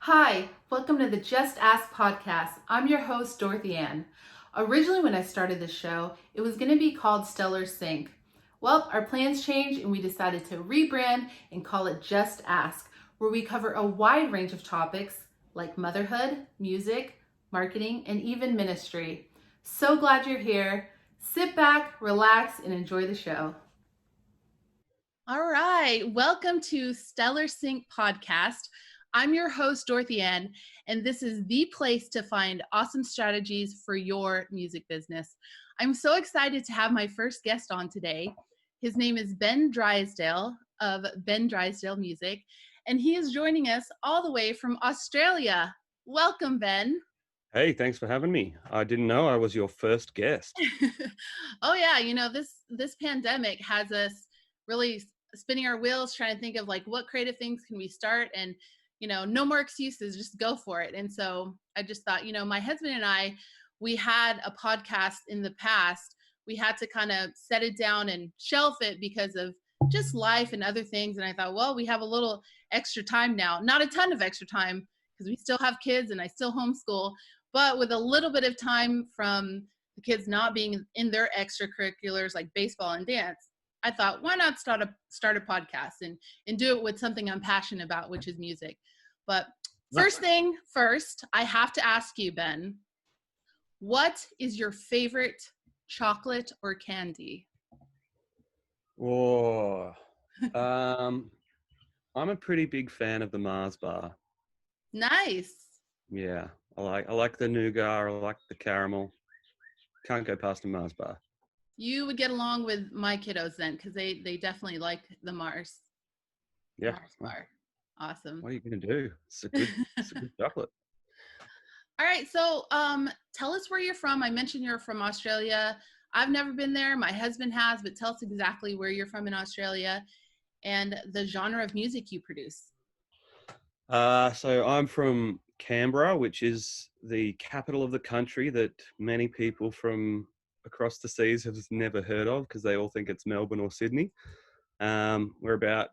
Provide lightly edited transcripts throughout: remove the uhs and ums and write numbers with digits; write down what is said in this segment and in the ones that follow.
Hi, welcome to the Just Ask podcast. I'm your host, DorothyAnne. Originally, when I started this show, it was going to be called Stellar Sync. Well, our plans changed and we decided to rebrand and call it Just Ask, where we cover a wide range of topics like motherhood, music, marketing, and even ministry. So glad you're here. Sit back, relax, and enjoy the show. All right, welcome to Stellar Sync podcast. I'm your host, DorothyAnne, and this is the place to find awesome strategies for your music business. I'm so excited to have my first guest on today. His name is Ben Drysdale of Ben Drysdale Music, and he is joining us all the way from Australia. Welcome, Ben. Hey, thanks for having me. I didn't know I was your first guest. Oh yeah, this pandemic has us really spinning our wheels trying to think of like what creative things can we start, and no more excuses, just go for it. And so I just thought, my husband and I, we had a podcast in the past. We had to kind of set it down and shelf it because of just life and other things. And I thought, well, we have a little extra time now, not a ton of extra time because we still have kids and I still homeschool, but with a little bit of time from the kids not being in their extracurriculars like baseball and dance, I thought, why not start a podcast and do it with something I'm passionate about, which is music. But first thing first, I have to ask you, Ben, what is your favorite chocolate or candy? Oh, um, I'm a pretty big fan of the Mars bar. Nice. Yeah, I like the nougat. I like the caramel. Can't go past a Mars bar. You would get along with my kiddos then, because they definitely like the Yeah. Mars Well, bar. Awesome. what are you gonna do? It's a good chocolate. All right, so tell us where you're from. I mentioned you're from Australia. I've never been there. My husband has, but tell us exactly where you're from in Australia and the genre of music you produce. So I'm from Canberra, which is the capital of the country that many people from across the seas have never heard of because they all think it's Melbourne or Sydney. We're about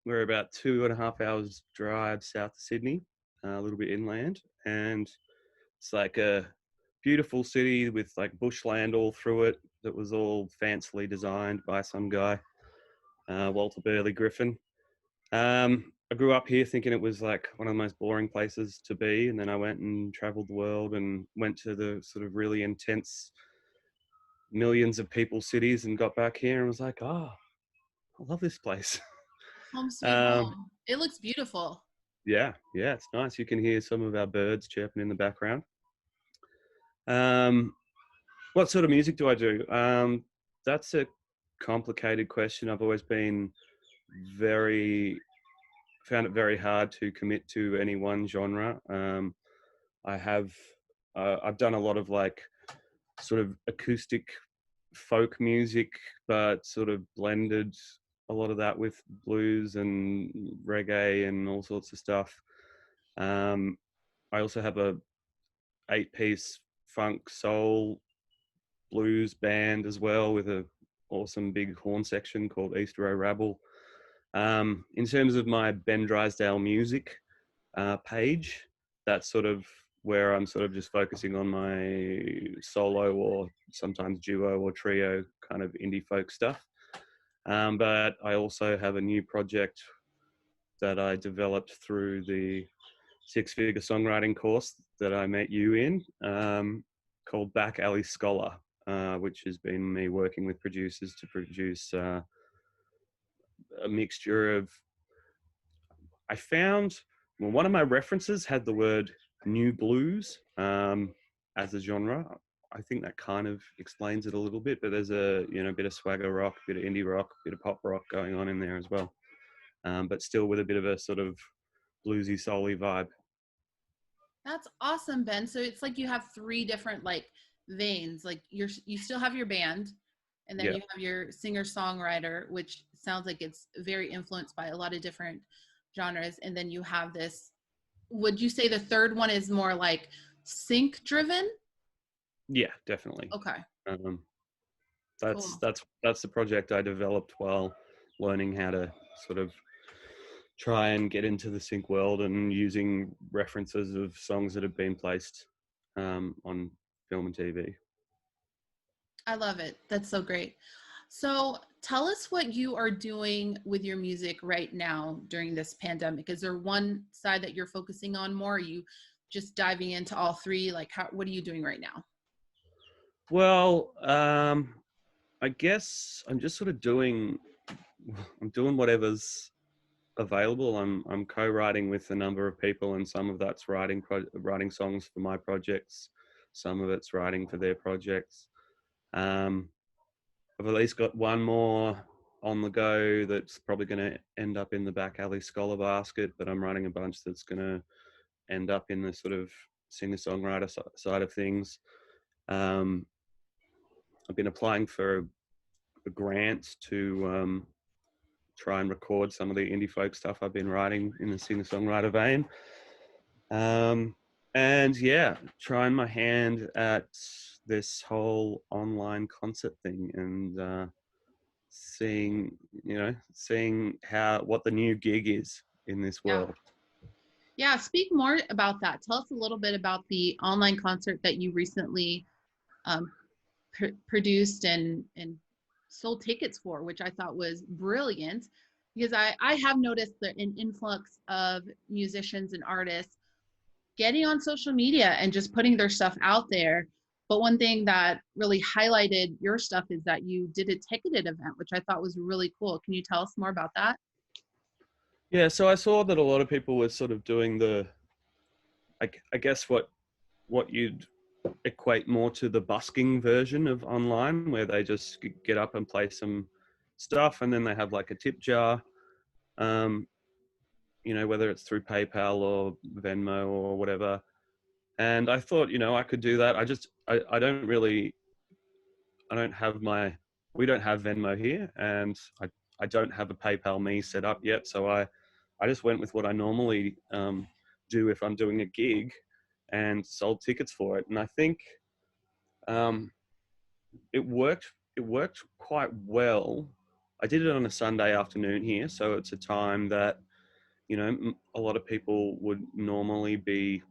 2.5 hours drive south of Sydney, a little bit inland, and it's like a beautiful city with like bushland all through it that was all fancily designed by some guy, Walter Burley Griffin. I grew up here thinking it was like one of the most boring places to be, and then I went and traveled the world and went to the sort of really intense millions of people cities and got back here and was like, oh, I love this place. Home sweet um, home. It looks beautiful. yeah, it's nice. You can hear some of our birds chirping in the background. Um, what sort of music do I do? That's a complicated question. I've always been very found it very hard to commit to any one genre. I have I've done a lot of like sort of acoustic folk music, but sort of blended a lot of that with blues and reggae and all sorts of stuff. Um, I also have a 8-piece funk soul blues band as well with a awesome big horn section called East Row Rabble. In terms of my Ben Drysdale music page, that's sort of where I'm sort of just focusing on my solo or sometimes duo or trio kind of indie folk stuff. But I also have a new project that I developed through the six-figure songwriting course that I met you in, called Back Alley Scholar, which has been me working with producers to produce a mixture of. I found one of my references had the word new blues as a genre. I think that kind of explains it a little bit, but there's a bit of swagger rock, a bit of indie rock, a bit of pop rock going on in there as well, but still with a bit of a sort of bluesy, soul-y vibe. That's awesome, Ben. So it's like you have three different like veins. Like you still have your band, and then Yeah. you have your singer-songwriter, which sounds like it's very influenced by a lot of different genres. And then you have this, would you say the third one is more like sync driven? Yeah, definitely. Okay, Um, cool. that's the project I developed while learning how to sort of try and get into the sync world and using references of songs that have been placed on film and TV. I love it. That's so great. So tell us what you are doing with your music right now during this pandemic. Is there one side that you're focusing on more? Are you just diving into all three? Like, what are you doing right now? Well, I guess I'm just sort of doing whatever's available. I'm co-writing with a number of people, and some of that's writing songs for my projects. Some of it's writing for their projects. I've at least got one more on the go that's probably going to end up in the back alley scholar basket, but I'm writing a bunch that's going to end up in the sort of singer-songwriter side of things. I've been applying for a grant to try and record some of the indie folk stuff I've been writing in the singer-songwriter vein. And yeah, trying my hand at this whole online concert thing and seeing what the new gig is in this Yeah. world. Yeah. Speak more about that. Tell us a little bit about the online concert that you recently um, produced and sold tickets for, which I thought was brilliant because I have noticed an influx of musicians and artists getting on social media and just putting their stuff out there. But one thing that really highlighted your stuff is that you did a ticketed event, which I thought was really cool. Can you tell us more about that? Yeah, so I saw that a lot of people were sort of doing I guess what you'd equate more to the busking version of online, where they just get up and play some stuff, and then they have like a tip jar, whether it's through PayPal or Venmo or whatever. And I thought, I could do that. I don't really, I don't have we don't have Venmo here, and I don't have a PayPal me set up yet. So I just went with what I normally do if I'm doing a gig, and sold tickets for it. And I think it worked. It worked quite well. I did it on a Sunday afternoon here, so it's a time that a lot of people would normally be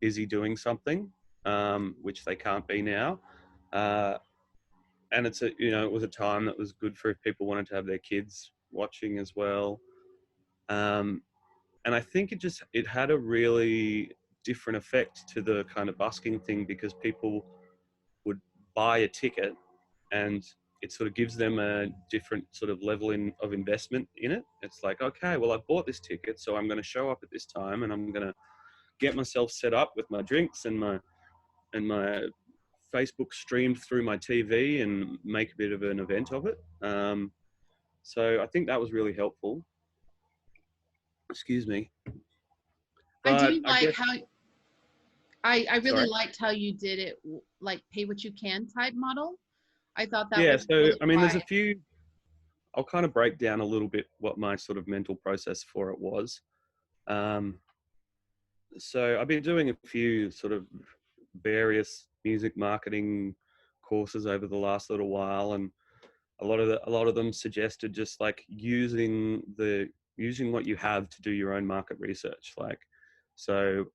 busy doing something, which they can't be now. And it was a time that was good for if people wanted to have their kids watching as well. And I think it had a really different effect to the kind of busking thing, because people would buy a ticket and it sort of gives them a different sort of level of investment in it. It's like, okay, well, I bought this ticket, so I'm going to show up at this time, and I'm going to get myself set up with my drinks and my Facebook streamed through my TV and make a bit of an event of it. So I think that was really helpful. Excuse me. I But do I like guess, how I really sorry. liked how you did it, like pay what you can type model. I thought that Yeah, was so really I mean, there's a wise. few, I'll kind of break down a little bit what my sort of mental process for it was. Um, so I've been doing a few sort of various music marketing courses over the last little while, and a lot of them suggested just like using what you have to do your own market research. Like, so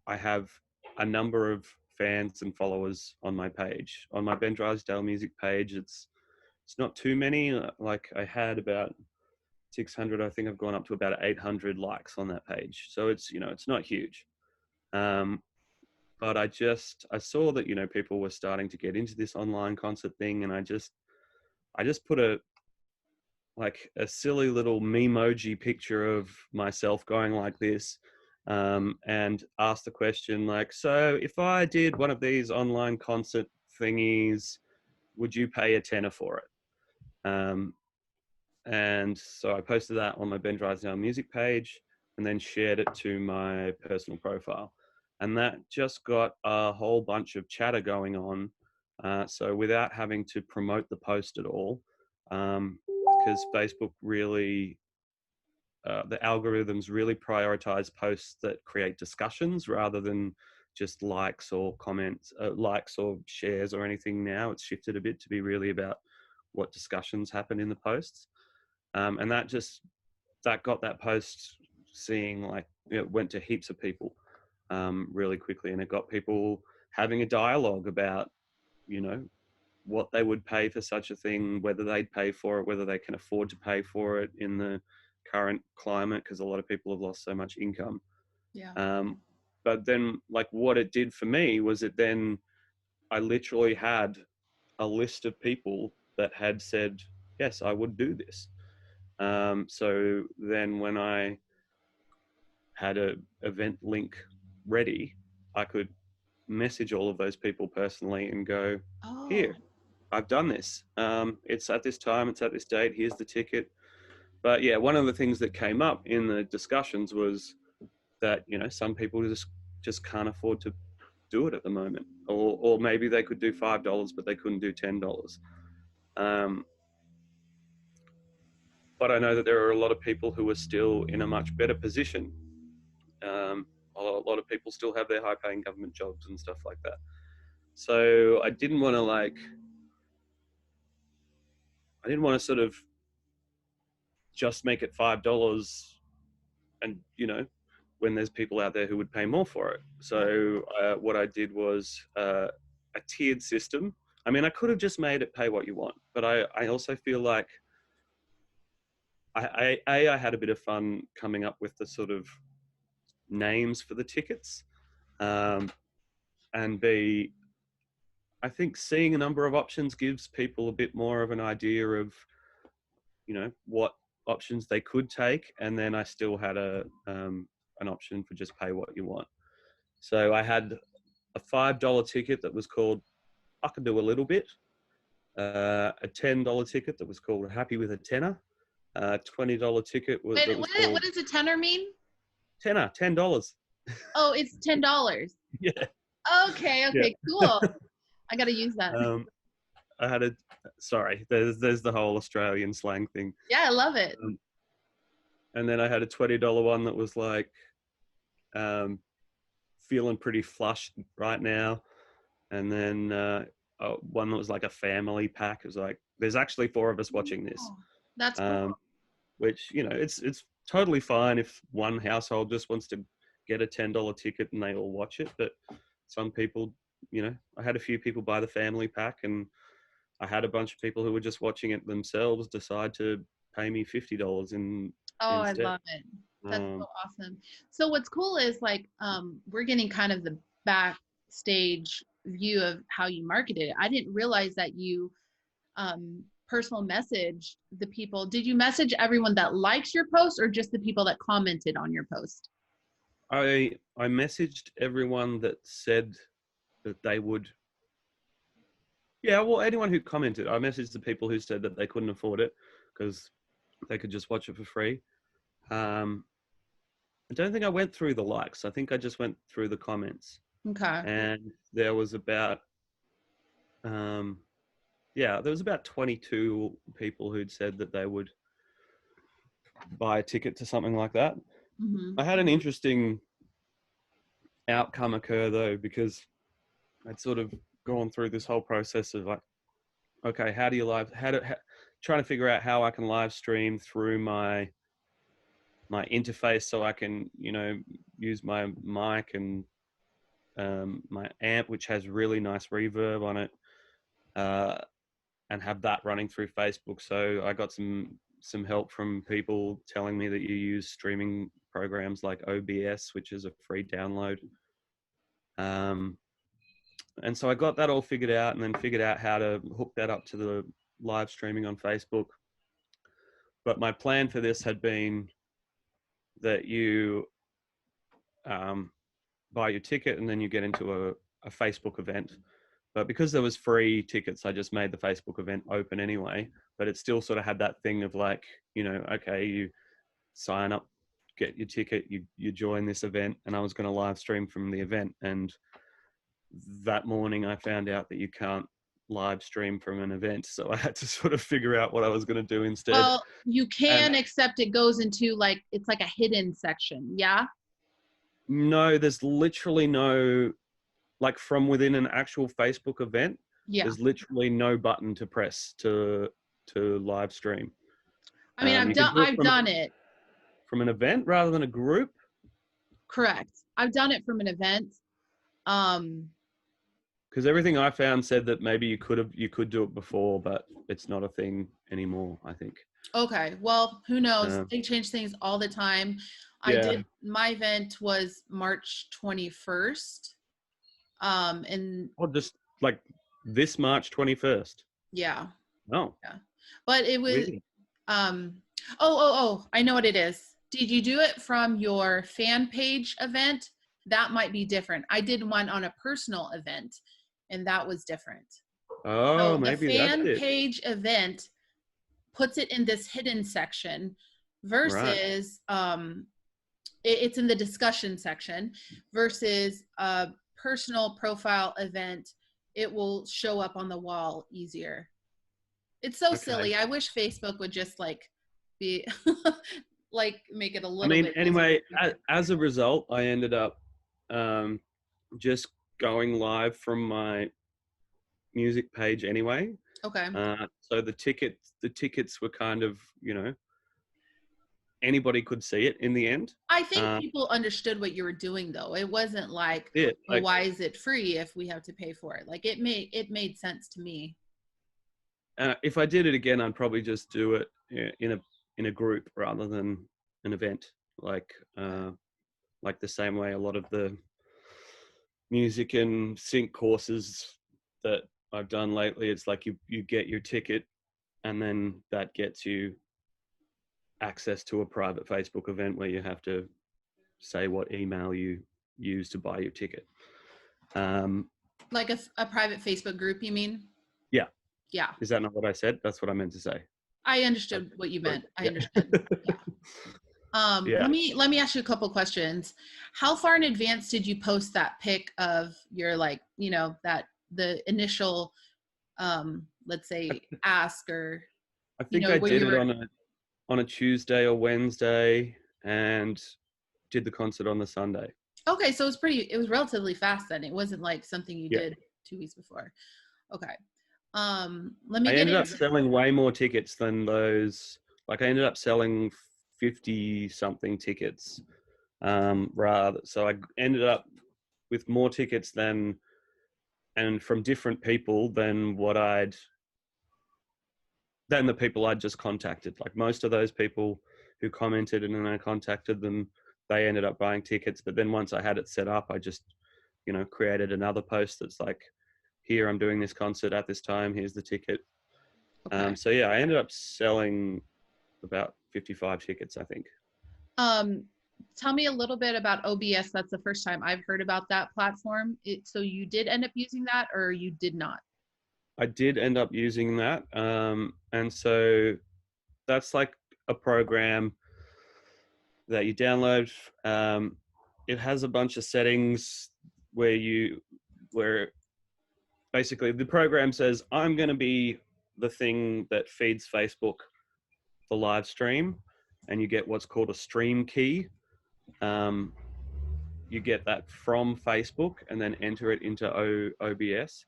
I have a number of fans and followers on my page, on my Ben Drysdale music page. It's not too many. Like, I had about 600. I think I've gone up to about 800 likes on that page. So it's not huge. Um, but I saw that people were starting to get into this online concert thing, and I just put a silly little memoji picture of myself going like this, and asked the question, like, so if I did one of these online concert thingies, would you pay a tenner for it? And so I posted that on my Ben Drysdale music page, and then shared it to my personal profile. And that just got a whole bunch of chatter going on. So without having to promote the post at all, because Facebook really, the algorithms really prioritize posts that create discussions rather than just likes or comments, likes or shares or anything. Now it's shifted a bit to be really about what discussions happen in the posts. And that just that got that post seeing, like, it went to heaps of people really quickly, and it got people having a dialogue about, you know, what they would pay for such a thing, whether they'd pay for it, whether they can afford to pay for it in the current climate, because a lot of people have lost so much income. Yeah. But then, like, what it did for me was I literally had a list of people that had said, yes, I would do this. So then when I had a event link ready, I could message all of those people personally and go, here, I've done this. It's at this time, it's at this date, here's the ticket. But yeah, one of the things that came up in the discussions was that, you know, some people just can't afford to do it at the moment, or maybe they could do $5, but they couldn't do $10. But I know that there are a lot of people who are still in a much better position. A lot of people still have their high-paying government jobs and stuff like that. So I didn't want to sort of just make it $5, and, you know, when there's people out there who would pay more for it. So what I did was a tiered system. I mean, I could have just made it pay what you want, but I also feel like I had a bit of fun coming up with the sort of names for the tickets, and B, I think seeing a number of options gives people a bit more of an idea of, you know, what options they could take. And then I still had an option for just pay what you want. So I had a $5 ticket that was called I Can Do a Little Bit, a $10 ticket that was called Happy with a Tenner, $20 ticket was called... What does a tenner mean? Tenner, $10. Oh, it's $10. Yeah. Okay, Yeah. Cool. I got to use that. I had there's the whole Australian slang thing. Yeah, I love it. And then I had a $20 one that was like, feeling pretty flush right now. And then one that was like a family pack. It was like, there's actually 4 of us watching this. That's cool. Which, you know, it's totally fine if one household just wants to get a $10 ticket and they all watch it. But some people, you know, I had a few people buy the family pack, and I had a bunch of people who were just watching it themselves decide to pay me $50 instead. I love it. That's so awesome. So what's cool is, like, we're getting kind of the backstage view of how you marketed it. I didn't realize that you personal message the people. Did you message everyone that likes your post, or just the people that commented on your post? I messaged everyone that said that they would. Yeah, well, anyone who commented. I messaged the people who said that they couldn't afford it because they could just watch it for free. I don't think I went through the likes. I think I just went through the comments. Okay. And there was about, there was about 22 people who'd said that they would buy a ticket to something like that. Mm-hmm. I had an interesting outcome occur though, because I'd sort of gone through this whole process of like, okay, how do you trying to figure out how I can live stream through my interface so I can, you know, use my mic and my amp, which has really nice reverb on it, and have that running through Facebook. So I got some help from people telling me that you use streaming programs like OBS, which is a free download. And so I got that all figured out, and then figured out how to hook that up to the live streaming on Facebook. But my plan for this had been that you buy your ticket and then you get into a Facebook event. But because there was free tickets, I just made the Facebook event open anyway. But it still sort of had that thing of like, you know, okay, you sign up, get your ticket, you join this event, and I was going to live stream from the event. And that morning I found out that you can't live stream from an event. So I had to sort of figure out what I was going to do instead. Well, you can, except it goes into like, it's like a hidden section. Yeah. No, there's literally no, like, from within an actual Facebook event, there's literally no button to press to live stream. I mean, I've done it. from an event rather than a group? Correct. I've done it from an event. Because everything I found said that maybe you could do it before, but it's not a thing anymore, I think. Okay. Well, who knows? Um, They change things all the time. Yeah. My event was March 21st. And Or just like this March 21st. yeah. Oh, Yeah. But it was, really? I know what it is. Did you do it from your fan page event? That might be different. I did one on a personal event, and that was different. Oh, So the maybe that's fan it. page event puts it in this hidden section Right. versus it's in the discussion section versus a personal profile event. It will show up on the wall easier. It's so Okay. silly. I wish Facebook would just like be like make it a I little mean, bit easier. anyway, as a result, I ended up um, just going live from my music page anyway. Okay. So the tickets were kind of, anybody could see it in the end. I think Uh, people understood what you were doing though. It wasn't like, it well, like why is it free if we have to pay for it? Like it made sense to me. if I did it again, I'd probably just do it in a group rather than an event, like the same way a lot of the music and sync courses that I've done lately. It's like you get your ticket, and then that gets you access to a private Facebook event where you have to say what email you use to buy your ticket. Like a private Facebook group, you mean? Yeah. Yeah. Is that not what I said? That's what I meant to say. I understood what you meant. I Yeah. understood. Yeah. Yeah. Let me ask you a couple questions. How far in advance did you post that pic of your that the initial let's say ask or I think I where did you it were on a Tuesday or Wednesday and did the concert on the Sunday. okay, so it was relatively fast then. It wasn't like something you Yeah. did 2 weeks before. Okay. Let me I get ended up into selling way more tickets than those. Like I ended up selling 50 something tickets. So I ended up with more tickets and from different people than the people I'd just contacted. Like most of those people who commented and then I contacted them, they ended up buying tickets. But then once I had it set up, I just, created another post that's like, here, I'm doing this concert at this time. Here's the ticket. okay. So yeah, I ended up selling about 55 tickets, I think. Tell me a little bit about OBS. That's the first time I've heard about that platform. So you did end up using that or you did not? I did end up using that. And so that's like a program that you download. It has a bunch of settings where basically the program says, I'm going to be the thing that feeds Facebook the live stream, and you get what's called a stream key. You get that from Facebook and then enter it into OBS.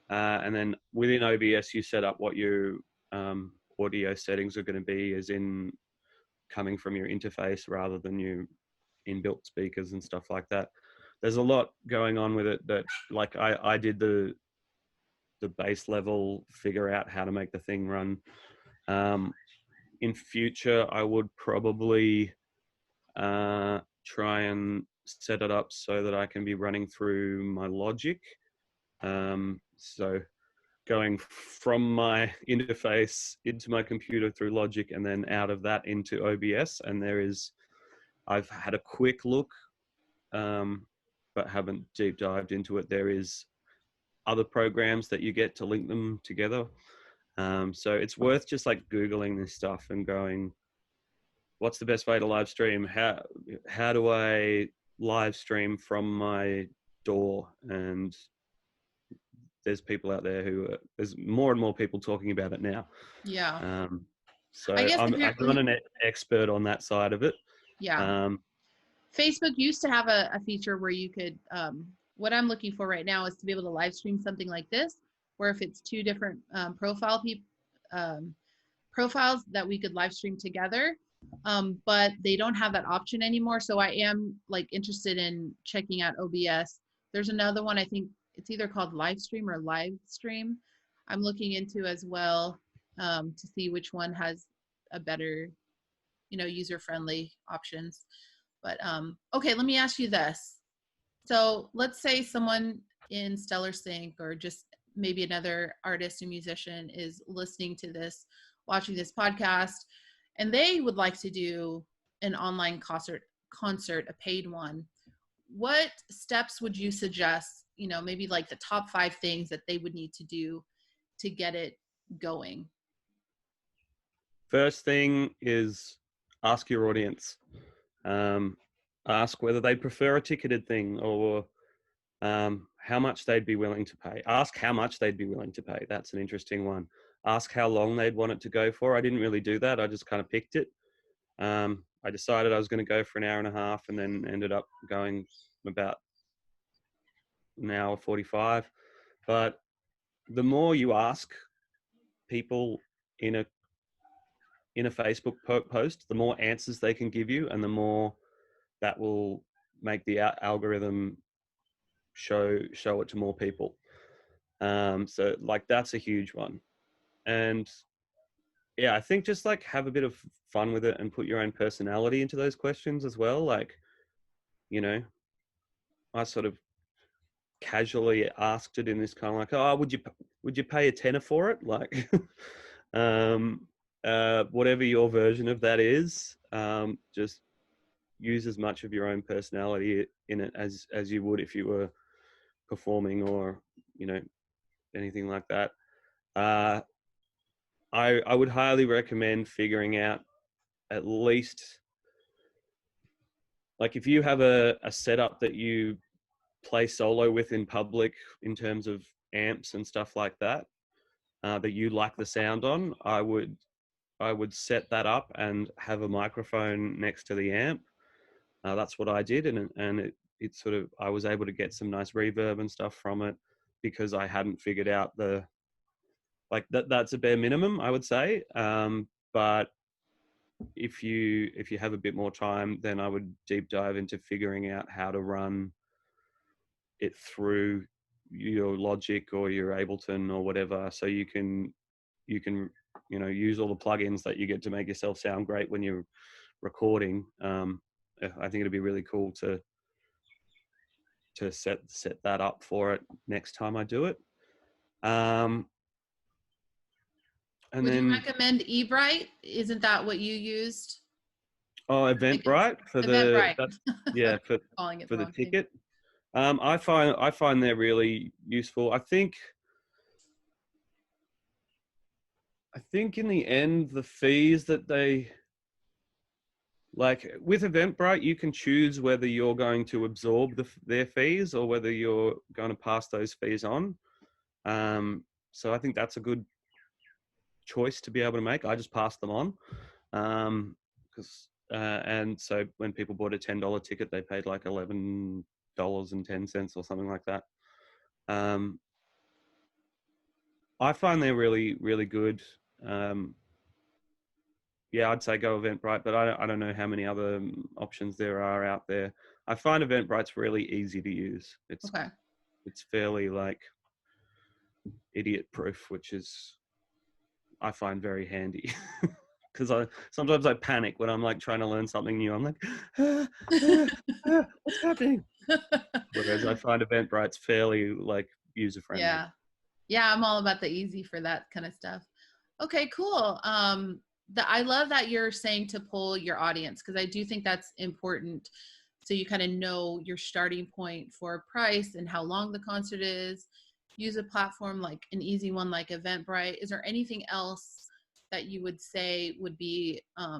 And then within OBS, you set up what your audio settings are going to be, as in coming from your interface rather than your inbuilt speakers and stuff like that. There's a lot going on with it that, like, I did the base level, figure out how to make the thing run. In future, I would probably try and set it up so that I can be running through my Logic. So going from my interface into my computer through Logic and then out of that into OBS. And I've had a quick look, but haven't deep dived into it. There is other programs that you get to link them together. So it's worth just like Googling this stuff and going, what's the best way to live stream? How do I live stream from my door? And there's people out there there's more and more people talking about it now. Yeah. So I guess I'm not an expert on that side of it. yeah. Facebook used to have a feature where you could, what I'm looking for right now is to be able to live stream something like this, where if it's two different profiles that we could live stream together, but they don't have that option anymore. So I am like interested in checking out OBS. There's another one, I think it's either called Livestream or Livestream. I'm looking into as well to see which one has a better, user-friendly options. But okay, let me ask you this. So let's say someone in Stellar Sync or just maybe another artist and musician is listening to this, watching this podcast, and they would like to do an online concert, a paid one. What steps would you suggest, maybe like the top 5 things that they would need to do to get it going? First thing is ask your audience. Ask whether they prefer a ticketed thing or how much they'd be willing to pay. Ask how much they'd be willing to pay. That's an interesting one. Ask how long they'd want it to go for. I didn't really do that. I just kind of picked it. I decided I was going to go for an hour and a half and then ended up going about an hour 45. But the more you ask people in a Facebook post, the more answers they can give you, and the more that will make the algorithm show it to more people. So like that's a huge one. And yeah, I think just like have a bit of fun with it and put your own personality into those questions as well. Like, I sort of casually asked it in this kind of like, oh, would you pay a tenner for it? Like, whatever your version of that is, just use as much of your own personality in it as you would if you were performing or, anything like that. I would highly recommend figuring out at least, like if you have a setup that you play solo with in public in terms of amps and stuff like that, that you like the sound on, I would set that up and have a microphone next to the amp. That's what I did, and it sort of, I was able to get some nice reverb and stuff from it because I hadn't figured out that's a bare minimum, I would say. But if you have a bit more time, then I would deep dive into figuring out how to run it through your Logic or your Ableton or whatever, so you can use all the plugins that you get to make yourself sound great when you're recording. I think it'd be really cool to set that up for it next time I do it. And Would then you recommend eBrite? Isn't that what you used? Eventbrite for Eventbrite. that's yeah for Calling it for the the wrong thing. ticket. I find they're really useful. I think in the end, the fees that they, like with Eventbrite, you can choose whether you're going to absorb their fees or whether you're going to pass those fees on. So I think that's a good choice to be able to make. I just pass them on. And so when people bought a $10 ticket, they paid like $11.10 or something like that. I find they're really, really good. Yeah, I'd say go Eventbrite, but I don't know how many other options there are out there. I find Eventbrite's really easy to use. It's fairly like idiot proof, which is, I find, very handy. Because sometimes I panic when I'm like trying to learn something new. I'm like, what's happening? Whereas I find Eventbrite's fairly like user friendly. Yeah, I'm all about the easy for that kind of stuff. Okay, cool. I love that you're saying to pull your audience, because I do think that's important. So you kind of know your starting point for price and how long the concert is. Use a platform like an easy one like Eventbrite. Is there anything else that you would say would be, a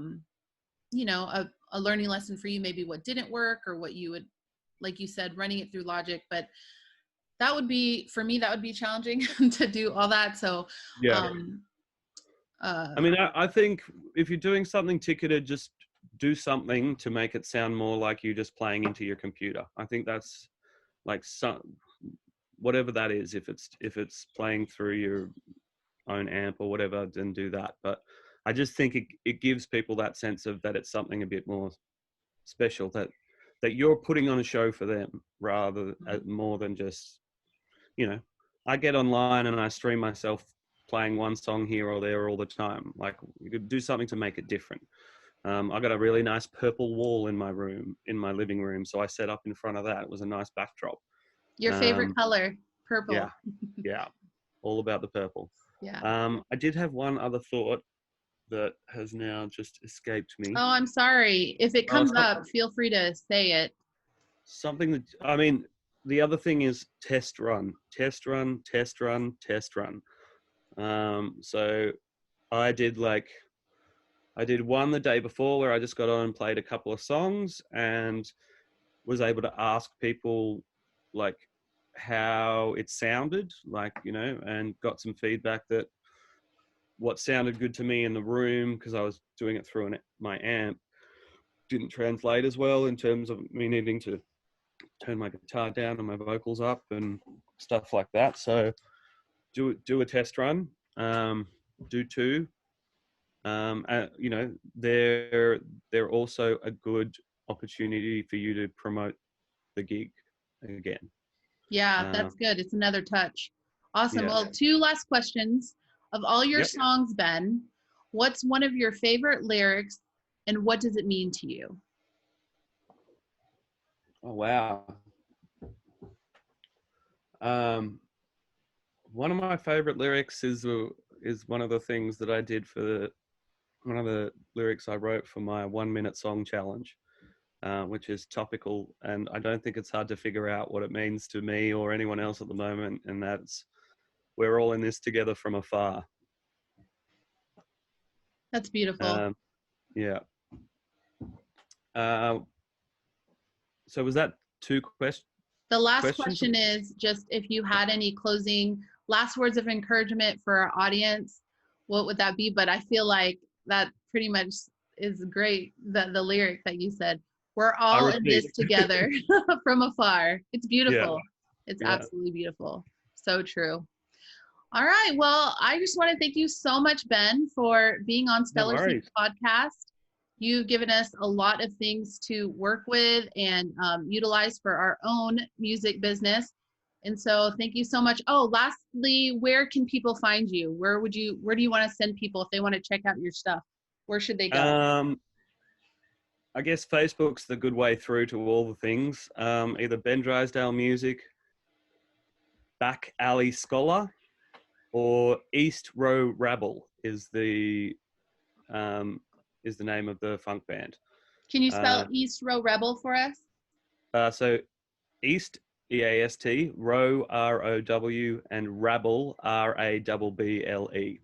learning lesson for you? Maybe what didn't work, or what you would, like you said, running it through Logic, but that would be, for me, that would be challenging to do all that. So yeah. I mean, I think if you're doing something ticketed, just do something to make it sound more like you just playing into your computer. I think that's like whatever that is. If it's playing through your own amp or whatever, then do that. But I just think it gives people that sense of that it's something a bit more special, that you're putting on a show for them rather more than just, you know, I get online and I stream myself playing one song here or there all the time. Like, you could do something to make it different. I got a really nice purple wall in my room, in my living room, so I set up in front of that. It was a nice backdrop. Your favorite color, purple. Yeah, yeah, all about the purple. Yeah. I did have one other thought that has now just escaped me. Oh, I'm sorry. If it comes up, feel free to say it. Something that, I mean, the other thing is test run. So I did one the day before where I just got on and played a couple of songs and was able to ask people like how it sounded, like, you know, and got some feedback that what sounded good to me in the room, because I was doing it through my amp, didn't translate as well in terms of me needing to turn my guitar down and my vocals up and stuff like that. So do a test run, do two. You know, they're also a good opportunity for you to promote the gig again. Yeah, that's good. It's another touch. Awesome. Yeah. Well, two last questions. Of all your songs, Ben, what's one of your favorite lyrics and what does it mean to you? Oh, wow. One of my favorite lyrics is one of the things that I did for one of the lyrics I wrote for my 1 minute song challenge, which is topical. And I don't think it's hard to figure out what it means to me or anyone else at the moment. And that's, we're all in this together from afar. That's beautiful. Yeah. So was that two questions? The last question is just if you had any closing last words of encouragement for our audience, what would that be? But I feel like that pretty much is great, the lyric that you said. We're all in this together from afar. It's beautiful. Yeah. It's absolutely beautiful. So true. All right. Well, I just want to thank you so much, Ben, for being on Stellar Sync podcast. You've given us a lot of things to work with and utilize for our own music business. And so thank you so much. Oh, lastly, where can people find you? Where do you want to send people if they want to check out your stuff? Where should they go? I guess Facebook's the good way through to all the things. Either Ben Drysdale Music, Back Alley Scholar, or East Row Rabble is the name of the funk band. Can you spell East Row Rebel for us? So East, E-A-S-T, Row, R-O-W, and Rabble, R-A-B-B-L-E.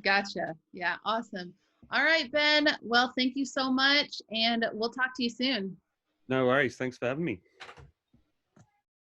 Gotcha. Yeah, awesome. All right, Ben. Well, thank you so much, and we'll talk to you soon. No worries. Thanks for having me.